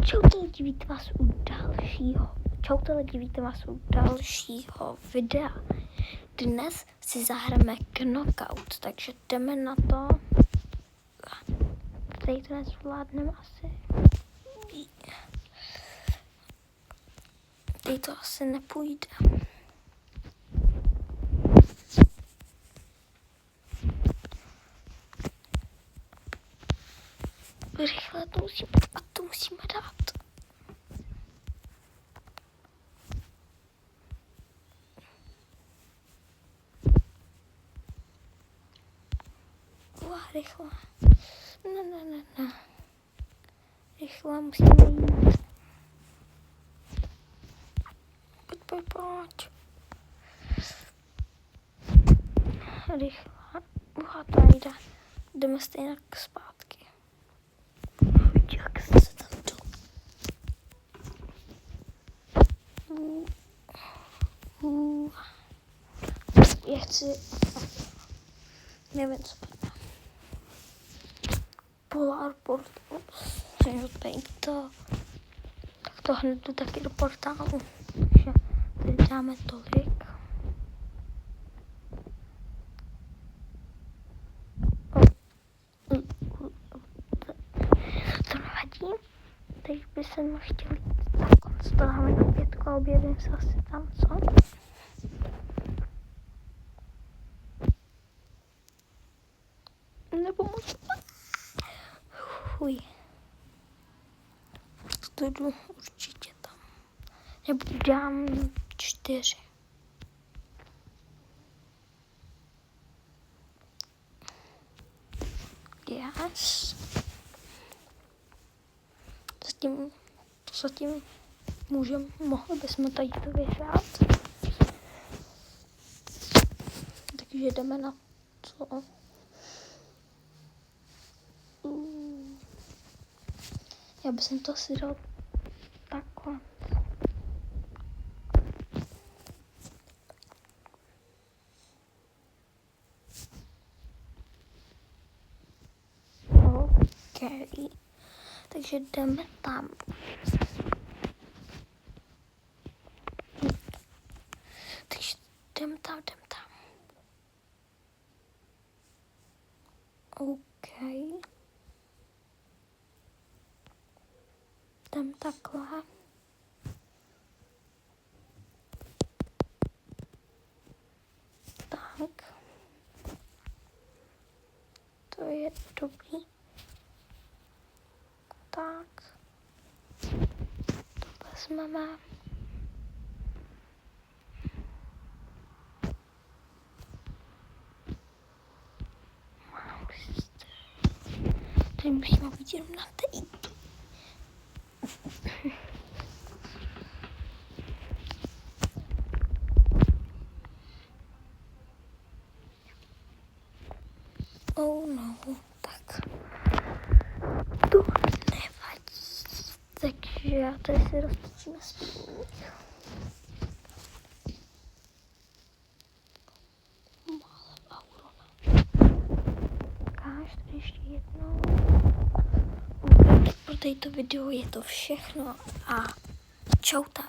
Čaute lidi, vítám vás u dalšího videa. Dnes si zahrajeme Knockout, takže jdeme na to. Tady to nezvládneme asi. Tady to asi nepůjde. Rychle to musíme dát. Rychle. Ne. Rychle musíme jít. Pojď. Rychle. To jde. Jdeme stejně zpátky. Jak se tam to... Já chci... Nevím, co bude. Polar Portal. To. Tak to hned jdu taky do portálu. Takže tady dáme tolik. To nevadí. Teď by se mi chtěl jít takhle. To dáme na 5 a objevím se asi tam, co? Nebo možná... To jdu určitě tam. Nebo dám 4. Yes. Zatím mohli bychom tady to vyhrát. Takže jdeme na to. Já bych to asi dal takhle. OK. Takže jdeme tam. Takže jdeme tam. OK. Jdem takhle. Tak. To je dobrý. Tak. To vezmeme. Tady musíme být jenom na té. Oh no, tak to nevadí. Takže já tady si roztočíme spodních. Málem Aurona. Ukáž tady ještě jednou. Pro této video je to všechno a čauta.